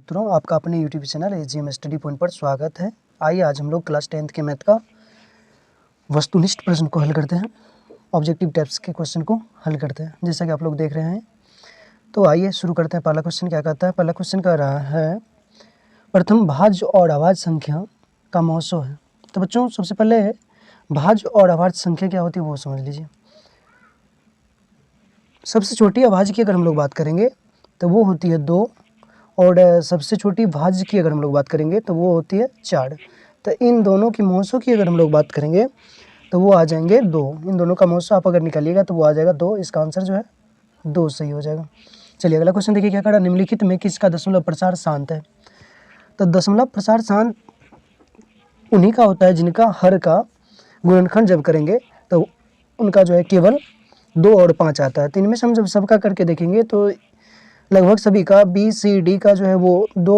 मित्रों, आपका अपने YouTube channel AGM study point पर स्वागत है। आइए आज हम लोग क्लास 10th के मैथ का वस्तुनिष्ठ प्रश्न को हल करते हैं, ऑब्जेक्टिव टाइप्स के क्वेश्चन को हल करते हैं, जैसा कि आप लोग देख रहे हैं। तो आइए शुरू करते हैं। पहला क्वेश्चन क्या कहता है? पहला क्वेश्चन कह रहा है प्रथम भाज्य और अभाज्य संख्या का महोत्सव है। तो बच्चों, सबसे पहले भाज्य और अभाज्य संख्या क्या होती है वो समझ लीजिए। सबसे छोटी अभाज्य की अगर हम लोग बात करेंगे तो वो होती है 2, और सबसे छोटी भाज्य की अगर हम लोग बात करेंगे तो वो होती है 4। तो इन दोनों की महोत्सव की अगर हम लोग बात करेंगे तो वो आ जाएंगे 2। इन दोनों का महोत्सव आप अगर निकालिएगा तो वो आ जाएगा 2। इसका आंसर जो है 2 सही हो जाएगा। चलिए अगला क्वेश्चन देखिए क्या कहा। निम्नलिखित में किसका दशमलव प्रसार शांत है? तो दशमलव प्रसार शांत उन्हीं का होता है जिनका हर का गुणनखंड जब करेंगे तो उनका जो है केवल 2 और 5 आता है। तो इनमें से हम जब सबका करके देखेंगे तो लगभग सभी का बी सी डी का जो है वो 2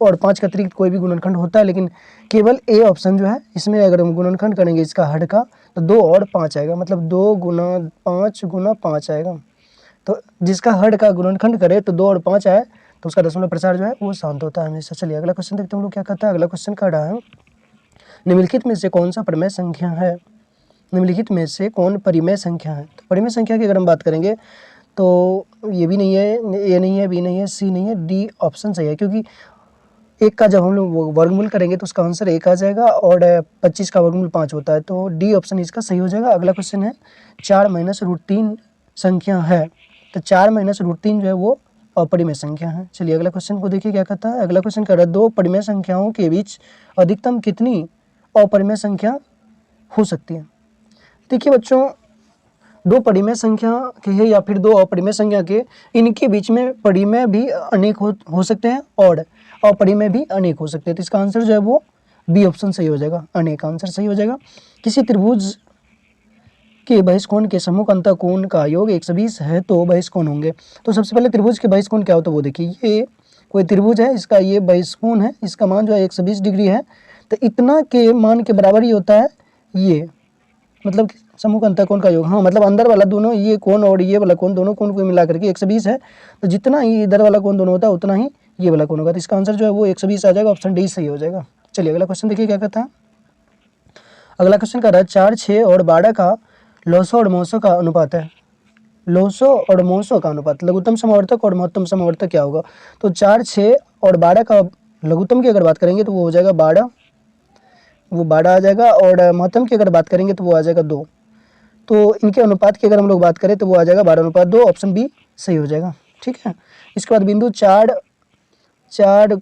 और 5 के अतिरिक्त कोई भी गुणनखंड होता है, लेकिन केवल ए ऑप्शन जो है इसमें अगर हम गुणनखंड करेंगे इसका हर का तो 2 और 5 आएगा, मतलब 2 गुना 5 गुना 5 आएगा। तो जिसका हर का गुणनखंड करे तो 2 और 5 आए तो उसका दशमलव प्रसार जो है वो शांत होता है हमेशा। चलिए अगला क्वेश्चन देखते हैं हम लोग क्या कहता है। अगला क्वेश्चन कह रहा है निम्नलिखित में से कौन सा परिमेय संख्या है? निम्नलिखित में से कौन परिमेय संख्या है? तो परिमेय संख्या की अगर हम बात करेंगे तो ये भी नहीं है, ए नहीं है, बी नहीं है, सी नहीं है, डी ऑप्शन सही है, क्योंकि 1 का जब हम लोग वर्गमूल करेंगे तो उसका आंसर 1 आ जाएगा और 25 का वर्गमूल 5 होता है, तो डी ऑप्शन इसका सही हो जाएगा। अगला क्वेश्चन है 4 - √3 संख्या है, तो 4 - √3 जो है वो अपरिमेय संख्या है। चलिए अगला क्वेश्चन को देखिए क्या कहता है। अगला क्वेश्चन कह रहा है 2 परिमेय संख्याओं के बीच अधिकतम कितनी अपरिमेय संख्या हो सकती है? देखिए बच्चों, 2 परिमेय संख्या के या फिर 2 अपरिमेय संख्या के इनके बीच में परिमेय भी अनेक हो सकते हैं और अपरिमेय भी अनेक हो सकते हैं। तो इसका आंसर जो है वो बी ऑप्शन सही हो जाएगा, अनेक आंसर सही हो जाएगा। किसी त्रिभुज के बहिष्कोण के सम्मुख अंतःकोण का योग 120 है तो बहिष्कोण होंगे। तो सबसे पहले त्रिभुज के बहिष्कोण क्या होता है वो देखिए। ये कोई त्रिभुज है, इसका ये बहिष्कोण है, इसका मान जो है 120 डिग्री है, तो इतना के मान के बराबर ही होता है ये, मतलब सम्मुख अंतःकोण का योग। हाँ, मतलब अंदर वाला दोनों ये कोण और ये वाला कोण दोनों कोण को मिला करके 120 है, तो जितना ही इधर वाला कोण दोनों होता है उतना ही ये वाला कोण होगा। तो इसका आंसर जो है वो 120 आ जाएगा, ऑप्शन डी सही हो जाएगा। चलिए अगला क्वेश्चन देखिए क्या कहता है। अगला क्वेश्चन कह रहा है 4, 6 और 12 का लौसो और मौसो का अनुपात है। लौसो और मौसो का अनुपात, लघुत्तम समवर्तक और महत्तम समवर्तक क्या होगा? तो 4, 6 और 12 का लघुत्तम की अगर बात करेंगे तो वो हो जाएगा 12, वो 12 आ जाएगा, और महत्तम की अगर बात करेंगे तो वो आ जाएगा 2। तो इनके अनुपात की अगर हम लोग बात करें तो वो आ जाएगा 12:2, ऑप्शन बी सही हो जाएगा। ठीक है। इसके बाद बिंदु 4, 4,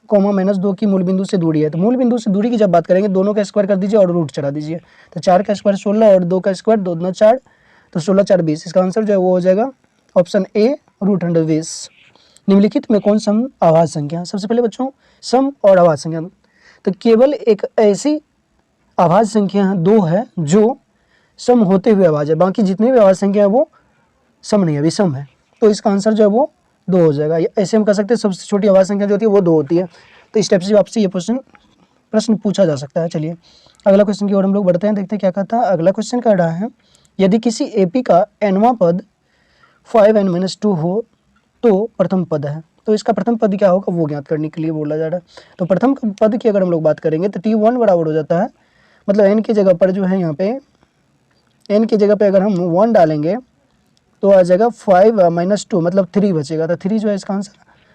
-2 की मूल बिंदु से दूरी है। तो मूल बिंदु से दूरी की जब बात करेंगे दोनों का स्क्वायर कर दीजिए और रूट चढ़ा दीजिए। तो 4 का स्क्वायर 16 और 2 का स्क्वायर 2 दूना 4, तो 16 4 20। इसका आंसर जो है वो हो जाएगा ऑप्शन ए √120। निम्नलिखित में कौन सम अभाज्य संख्या? सबसे पहले बच्चों सम और अभाज्य संख्या, तो केवल एक ऐसी अभाज्य संख्या 2 है जो सम होते हुए अभाज्य है, बाकी जितनी भी अभाज्य संख्या है वो सम नहीं है, विषम है। तो इसका आंसर जो है वो 2 हो जाएगा। ऐसे हम कह सकते हैं सबसे छोटी अभाज्य संख्या जो होती है वो 2 होती है। तो इस टाइप से आपसे ये प्रश्न पूछा जा सकता है। चलिए अगला क्वेश्चन की ओर हम लोग बढ़ते हैं, देखते हैं क्या कहता है। अगला क्वेश्चन कह रहा है यदि किसी एपी का nवां पद 5n - 2 हो तो प्रथम पद है। तो इसका प्रथम पद क्या होगा वो ज्ञात करने के लिए बोला जा रहा है। तो प्रथम पद की अगर हम लोग बात करेंगे तो t1 बराबर हो जाता है, मतलब n की जगह पर जो है यहाँ पे n की जगह पे अगर हम 1 डालेंगे तो आ जाएगा 5 - 2, मतलब 3 बचेगा, तो 3 जो है इसका आंसर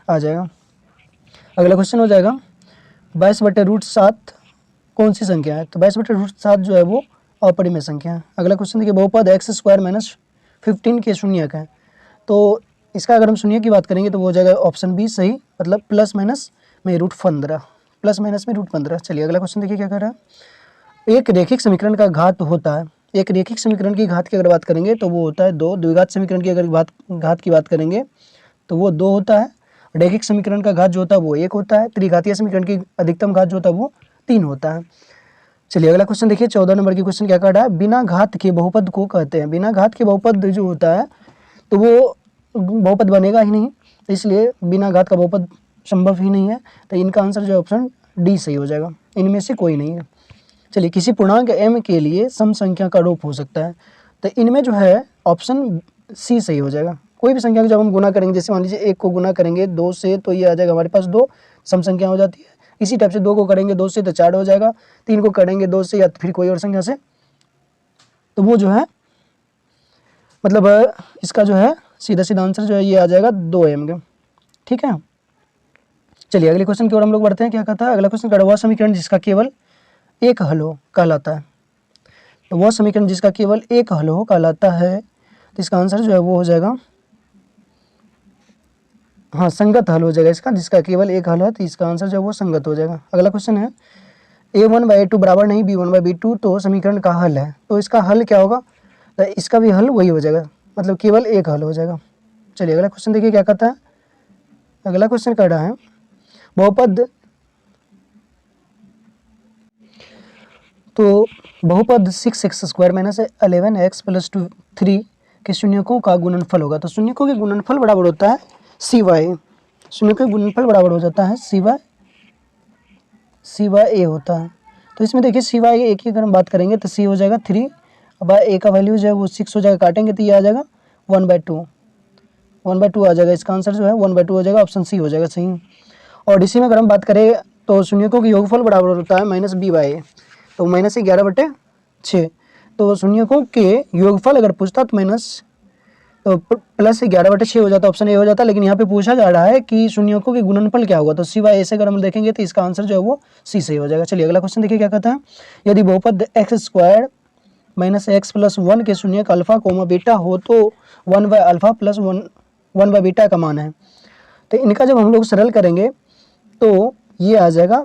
आ जाएगा। अगला क्वेश्चन हो जाएगा 22/√7 कौन सी संख्या है? तो 22/√7 जो है वो अपरिमेय संख्या है। अगला क्वेश्चन देखिए बहुपद x² - 15 के शून्यक है। तो इसका अगर हम शून्य की बात करेंगे तो वो हो जाएगा ऑप्शन बी सही, मतलब प्लस माइनस में √15, प्लस माइनस में √15। चलिए अगला क्वेश्चन देखिए क्या कर रहा है। एक रैखिक समीकरण का घात होता है, एक रैखिक समीकरण की घात की अगर बात करेंगे तो वो होता है 2। द्विघात समीकरण की अगर घात की बात करेंगे तो वो 2 होता है। रैखिक समीकरण का घात जो होता है वो 1 होता है। त्रिघातीय समीकरण की अधिकतम घात जो होता है वो 3 होता है। चलिए अगला क्वेश्चन देखिए 14 नंबर की क्वेश्चन क्या कर रहा है। बिना घात के बहुपद को कहते हैं। बिना घात के बहुपद जो होता है तो वो बहुपद बनेगा ही नहीं, इसलिए बिना घात का बहुपद संभव ही नहीं है। तो इनका आंसर जो है ऑप्शन डी सही हो जाएगा, इनमें से कोई नहीं है। चलिए किसी पूर्णांक m के लिए सम संख्या का रूप हो सकता है, तो इनमें जो है ऑप्शन सी सही हो जाएगा, कोई भी संख्या को जब हम गुना करेंगे, जैसे मान लीजिए 1 को गुना करेंगे 2 से तो ये आ जाएगा हमारे पास 2 सम संख्या हो जाती है। इसी टाइप से 2 को करेंगे 2 से तो 4 हो जाएगा, 3 को करेंगे 2 से या फिर कोई और संख्या से तो वो जो है मतलब इसका जो है सीधा सीधा आंसर जो है ये आ जाएगा 2 आएंगे। ठीक है, चलिए अगले क्वेश्चन की ओर हम लोग बढ़ते हैं। क्या कहता है अगला क्वेश्चन? वह समीकरण जिसका केवल एक हल हो कहलाता है। तो वह समीकरण जिसका केवल एक हल हो कहलाता है, तो इसका आंसर जो है वो हो जाएगा हाँ संगत हल हो जाएगा इसका। जिसका केवल एक हल है तो इसका आंसर जो है वो संगत हो जाएगा। अगला क्वेश्चन है a1/a2 बराबर नहीं b1/b2 तो समीकरण का हल है। तो इसका हल क्या होगा? तो इसका भी हल वही हो जाएगा, मतलब केवल एक हल हो जाएगा। चलिए अगला क्वेश्चन देखिए क्या कहता है। अगला क्वेश्चन कह रहा है बहुपद तो बहुपद 6x² - 11x + 3 के शून्यकों का गुणनफल होगा। तो शून्यकों के गुणनफल बराबर होता है cy। शून्यकों के गुणनफल बराबर हो जाता है cy होता है। तो इसमें देखिए cy की अगर हम बात करेंगे तो c हो जाएगा 3, अब a का वैल्यू जो है वो 6 हो जाएगा, काटेंगे तो ये आ जाएगा 1/2 आ जाएगा। इसका आंसर जो है 1/2 हो जाएगा, ऑप्शन सी हो जाएगा सही। और इसी में अगर हम बात करें तो शून्यकों के योगफल बराबर होता है -b/a। तो -11/6। तो शून्यकों के योगफल अगर पूछता तो +11/6 हो जाता, ऑप्शन ए हो जाता। लेकिन यहाँ पे पूछा जा रहा है कि शून्यकों के गुणनफल क्या होगा, तो सिवाय ऐसे अगर हम देखेंगे तो इसका आंसर जो है वो सी सही हो जाएगा। चलिए अगला क्वेश्चन देखिए क्या कहता है। यदि बहुपद x² - x + 1 के शून्यक अल्फा कोमा बीटा हो तो 1/α + 1/बीटा का मान है। तो इनका जब हम लोग सरल करेंगे तो ये आ जाएगा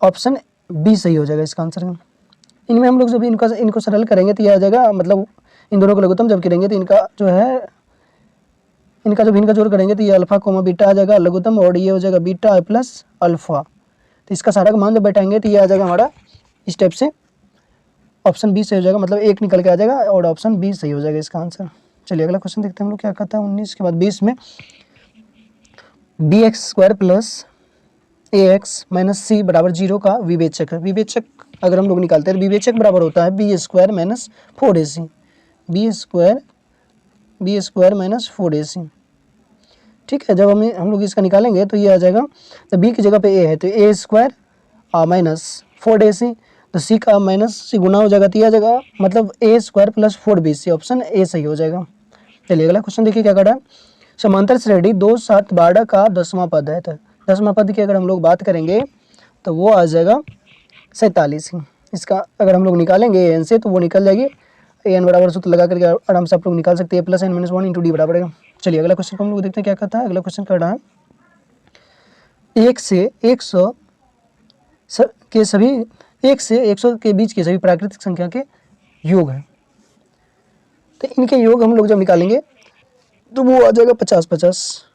ऑप्शन बी सही हो जाएगा इसका आंसर। इनमें हम लोग जब इनको सरल करेंगे तो ये आ जाएगा, मतलब इन दोनों को लघुत्तम जब करेंगे तो इनका जो है इनका जब इनका जोड़ करेंगे तो ये अल्फा कोमा बीटा आ जाएगा लघुत्तम, और ये हो जाएगा बीटा + अल्फा। तो इसका सारा का मान जब बैठाएंगे तो ये आ जाएगा हमारा इस टाइप से, ऑप्शन बी सही हो जाएगा, मतलब एक निकल के आ जाएगा और ऑप्शन बी सही हो जाएगा इसका आंसर। चलिए अगला क्वेश्चन देखते हैं हम लोग क्या कहता है। 19 के बाद 20 में bx² + ax - c = 0 का विवेचक है। विवेचक अगर हम लोग निकालते हैं तो विवेचक बराबर होता है b² - 4ac। b² - 4ac। ठीक है, जब हम लोग इसका निकालेंगे तो ये आ जाएगा, तो b की जगह पे a है तो a² - 4ac, तो c का -c गुना हो जाएगा तो ये आ जाएगा, मतलब a² + 4bc, ऑप्शन ए सही हो जाएगा। चलिए अगला क्वेश्चन देखिए क्या कर रहा है। समांतर श्रेणी 2, 7, 12 का 10वां पद है। तो 10वां पद की अगर हम लोग बात करेंगे तो वो आ जाएगा 47। इसका अगर हम लोग निकालेंगे एन से तो वो निकल जाएगी, एन बराबर सूत्र लगा करके आराम से आप लोग निकाल सकते हैं, +n - 1 × d बराबर है। चलिए अगला क्वेश्चन को हम लोग देखते हैं क्या कहता है। अगला क्वेश्चन कर रहा है 1 से 100 के बीच के सभी प्राकृतिक संख्या के योग है। तो इनके योग हम लोग जब निकालेंगे तो वो आ जाएगा 50-50।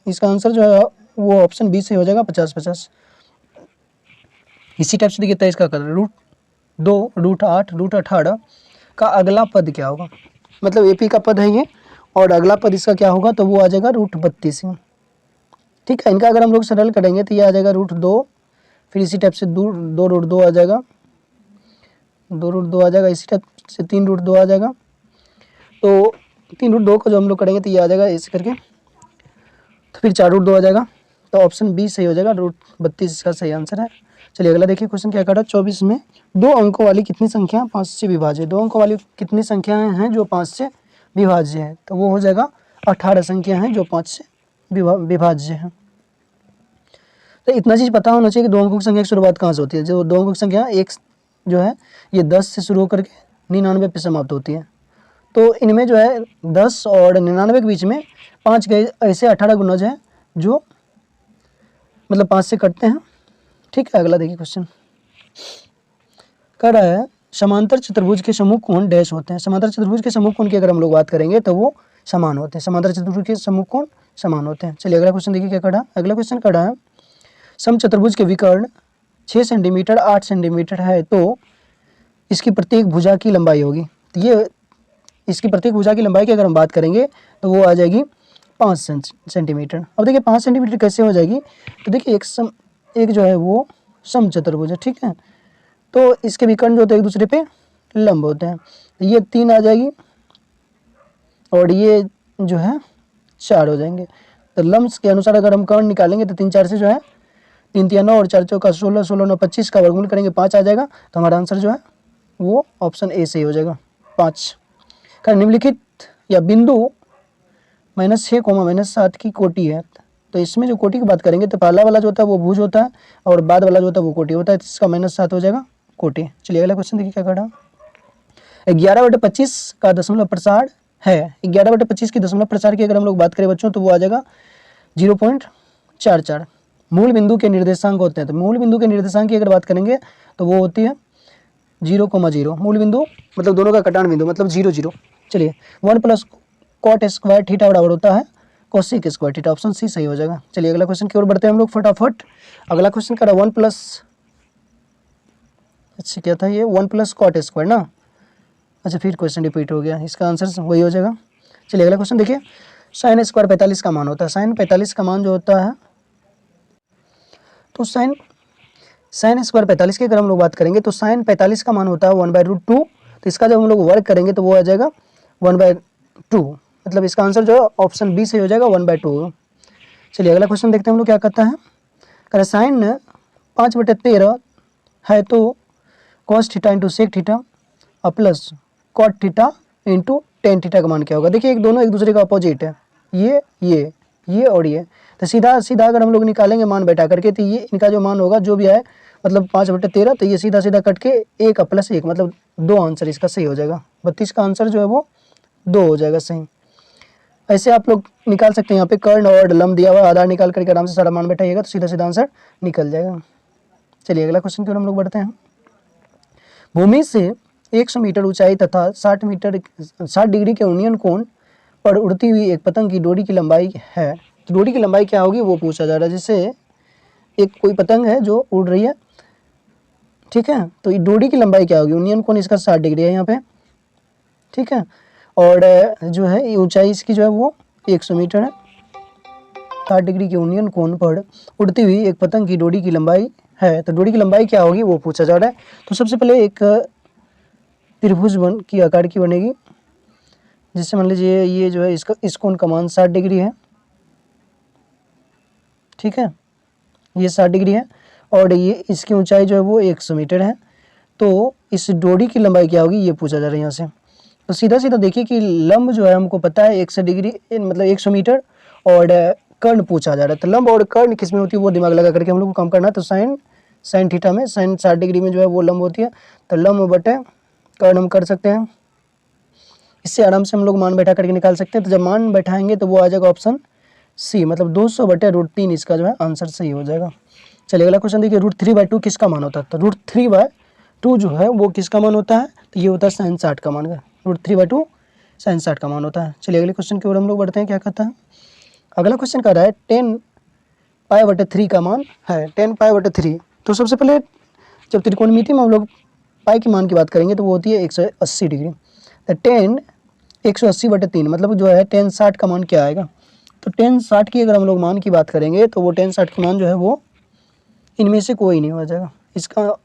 इसका आंसर जो है वो ऑप्शन बी से हो जाएगा 50-50। इसी टाइप से देखिए इसका कर √2, √8, √18 का अगला पद क्या होगा, मतलब एपी का पद है ये, और अगला पद इसका क्या होगा तो वो आ जाएगा √32। ठीक है, इनका अगर हम लोग सरल करेंगे तो ये आ जाएगा √2, फिर इसी टाइप से 2 √2 आ जाएगा, 2 √2 आ जाएगा, इसी टाइप से 3 √2 आ जाएगा। तो 3 √2 को जो हम लोग करेंगे तो ये आ जाएगा ऐसे करके, तो फिर 4 √2 आ जाएगा, तो ऑप्शन बी सही हो जाएगा, √32 इसका सही आंसर है। चलिए अगला देखिए क्वेश्चन क्या कर रहा है। 24 में 2 अंकों वाली कितनी संख्या 5 से विभाज्य है। 2 अंकों वाली कितनी संख्याएं हैं जो 5 से विभाज्य है, तो वो हो जाएगा 18 संख्या हैं जो 5 से विभाज्य है। तो इतना चीज़ पता होना चाहिए कि 2 अंकों की संख्या की शुरुआत कहाँ से होती है। जो 2 अंकों की संख्या एक जो है ये 10 से शुरू होकर के 99 पे समाप्त होती है। तो इनमें जो है 10 और 99 के बीच में 5 के ऐसे 18 गुणज हैं जो मतलब 5 से कटते हैं। ठीक है, अगला देखिए क्वेश्चन कह रहा है समांतर चतुर्भुज के समूह कोण डैश होते हैं। समांतर चतुर्भुज के समूह कोण की अगर हम लोग बात करेंगे तो वो समान होते हैं। समांतर चतुर्भुज के समूह कोण समान होते हैं। चलिए अगला क्वेश्चन देखिए क्या कह रहा है। अगला क्वेश्चन कह रहा है समचतुर्भुज के विकर्ण 6 सेंटीमीटर 8 सेंटीमीटर है तो इसकी प्रत्येक भुजा की लंबाई होगी। तो ये इसकी प्रत्येक भुजा की लंबाई की अगर हम बात करेंगे तो वो आ जाएगी 5 सेंटीमीटर। अब देखिए 5 सेंटीमीटर कैसे हो जाएगी, तो देखिए एक जो है वो समचतुर्भुज है। ठीक है, तो इसके विकर्ण जो होते हैं एक दूसरे पे लंब होते हैं, तो ये 3 आ जाएगी और ये जो है 4 हो जाएंगे। तो लम्स के अनुसार अगर हम कर्ण निकालेंगे तो 3 4 से जो है 3 3 9 और 4 चौका 16, 16 9 25 का वर्गमूल करेंगे 5 आ जाएगा। तो हमारा आंसर जो है वो ऑप्शन ए सही हो जाएगा 5। का निम्नलिखित या बिंदु -6, -7 की कोटि है। तो इसमें जो कोटि की बात करेंगे तो पहला वाला जो होता है वो भुज होता है और बाद वाला जो होता है वो कोटि होता है, तो इसका -7 हो जाएगा कोटि। चलिए अगला क्वेश्चन देखिए क्या कर रहा है। 11/25 का दशमलव प्रसार है। 11/25 की दशमलव प्रसार की अगर हम लोग बात करें बच्चों तो वो आ जाएगा 0.44। मूल बिंदु के निर्देशांक होते हैं, तो मूल बिंदु के निर्देशांक की अगर बात करेंगे तो वो होती है 0,0। मूल बिंदु मतलब दोनों का कटान बिंदु मतलब 0 0। चलिए 1 + cot स्क्वायर थीटा बराबर होता है cosec square theta, option C सही हो जाएगा। चलिए अगला क्वेश्चन की ओर बढ़ते हैं हम लोग फटाफट। अगला क्वेश्चन का 1 प्लस, अच्छा क्या था ये 1 + cot स्क्वायर ना, अच्छा फिर क्वेश्चन रिपीट हो गया, इसका आंसर वही हो जाएगा। चलिए अगला क्वेश्चन देखिए। साइन स्क्वायर 45 का मान होता है। साइन 45 का मान जो होता है, तो साइन स्क्वायर 45 की अगर हम लोग बात करेंगे तो साइन 45 का मान होता है 1/√2। तो इसका जब हम लोग वर्ग करेंगे तो वो आ जाएगा 1/2, मतलब इसका आंसर जो है ऑप्शन बी से हो जाएगा 1/2। चलिए अगला क्वेश्चन देखते हैं हम लोग क्या कहता है। कह साइन 5/13 है तो cos theta into sec theta और plus cot theta into tan theta का मान क्या होगा। देखिए दोनों एक दूसरे का अपोजिट है, ये और ये, तो सीधा सीधा अगर हम लोग निकालेंगे मान बैठा करके तो ये इनका जो मान होगा जो भी आए मतलब 5/13, तो ये सीधा सीधा कट के 1 + 1 मतलब 2 आंसर इसका सही हो जाएगा। 32 का आंसर जो है वो 2 हो जाएगा सही। ऐसे आप लोग निकाल सकते हैं, यहाँ पे कर्ण और लंब दिया हुआ, आधार निकाल करके आराम से सारा मान बैठाइएगा तो सीधा सीधा आंसर निकल जाएगा। चलिए अगला क्वेश्चन की ओर हम लोग बढ़ते हैं। भूमि से 100 मीटर ऊंचाई तथा 60 डिग्री के उन्नयन कोण पर उड़ती हुई एक पतंग की डोरी की लंबाई है। तो डोरी की लंबाई क्या होगी वो पूछा जा रहा है। जैसे एक कोई पतंग है जो उड़ रही है, ठीक है, तो ये डोरी की लंबाई क्या होगी, उन्नयन कोण इसका 60 डिग्री है यहाँ पे, ठीक है, और जो है ऊंचाई इसकी जो है वो 100 मीटर है। 60 डिग्री के उन्नयन कोण पर उड़ती हुई एक पतंग की डोरी की लंबाई है, तो डोरी की लंबाई क्या होगी वो पूछा जा रहा है। तो सबसे पहले एक त्रिभुज की आकार की बनेगी, जिससे मान लीजिए ये जो है इसका इस कोण का मान 60 डिग्री है, ठीक है, ये 60 डिग्री है और ये इसकी ऊंचाई जो है वो 100 मीटर है। तो इस डोरी की लंबाई क्या होगी ये पूछा जा रहा है यहाँ से। तो सीधा सीधा देखिए कि लंब जो है हमको पता है 100 डिग्री मतलब 100 मीटर और कर्ण पूछा जा रहा है। तो लंब और कर्ण किस में होती है वो दिमाग लगा करके हम लोग को काम करना है। तो साइन थीटा में, साइन 60 डिग्री में जो है वो लंब होती है, तो लंब बटे कर्ण हम कर सकते हैं। इससे आराम से हम लोग मान बैठा करके निकाल सकते हैं। तो जब मान बैठाएंगे तो वो आ जाएगा ऑप्शन सी, मतलब 200/√3 इसका जो है आंसर सही हो जाएगा। चलिए अगला क्वेश्चन देखिए। √3/2 किसका मान होता है। तो √3/2 जो है वो किसका मान होता है, तो ये होता है साइन 60 का मान। √3/2 साइन 60 का मान होता है। चलिए अगले क्वेश्चन की ओर हम लोग बढ़ते हैं, क्या कहता है। अगला क्वेश्चन कह रहा है 10π/3 का मान है। 10π/3, तो सबसे पहले जब त्रिकोणमिति में हम लोग पाई के मान की बात करेंगे तो वो होती है 180 डिग्री। तो 10 180/3 मतलब जो है 1060 का मान क्या आएगा। तो 1060 की अगर हम लोग मान की बात करेंगे तो वो 1060 का मान जो है वो इनमें से कोई नहीं हो जाएगा। इसका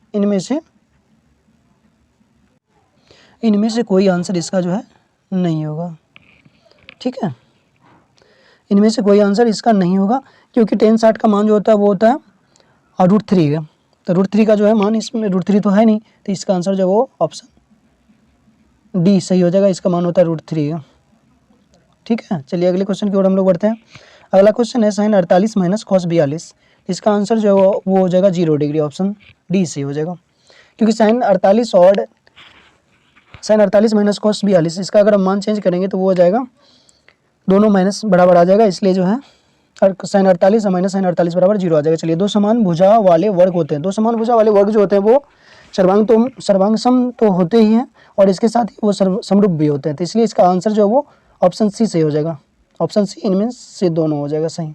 इनमें से कोई आंसर इसका जो है नहीं होगा, ठीक है, इनमें से कोई आंसर इसका नहीं होगा, क्योंकि 1060 का मान जो होता है वो होता है √3 का। तो √3 का जो है मान, इसमें √3 तो है नहीं, तो इसका आंसर जो है वो ऑप्शन डी सही हो जाएगा। इसका मान होता है √3 का, ठीक है। चलिए अगले क्वेश्चन की ओर हम लोग बढ़ते हैं। अगला क्वेश्चन है साइन 48 - cos 42। इसका आंसर जो है वो हो जाएगा 0 डिग्री, ऑप्शन डी सही हो जाएगा। क्योंकि साइन 48 - cos 42 इसका अगर हम मान चेंज करेंगे तो वो हो जाएगा, दोनों माइनस बराबर आ जाएगा, इसलिए जो है साइन 48 - साइन 48 बराबर 0 आ जाएगा। चलिए दो समान भुजा वाले वर्ग होते हैं। दो समान भुजा वाले वर्ग जो होते हैं वो सर्वांग तो होते ही हैं और इसके साथ ही वो समरूप भी होते हैं। तो इसलिए इसका आंसर जो है वो ऑप्शन सी सही हो जाएगा। ऑप्शन सी इनमें से दोनों हो जाएगा सही।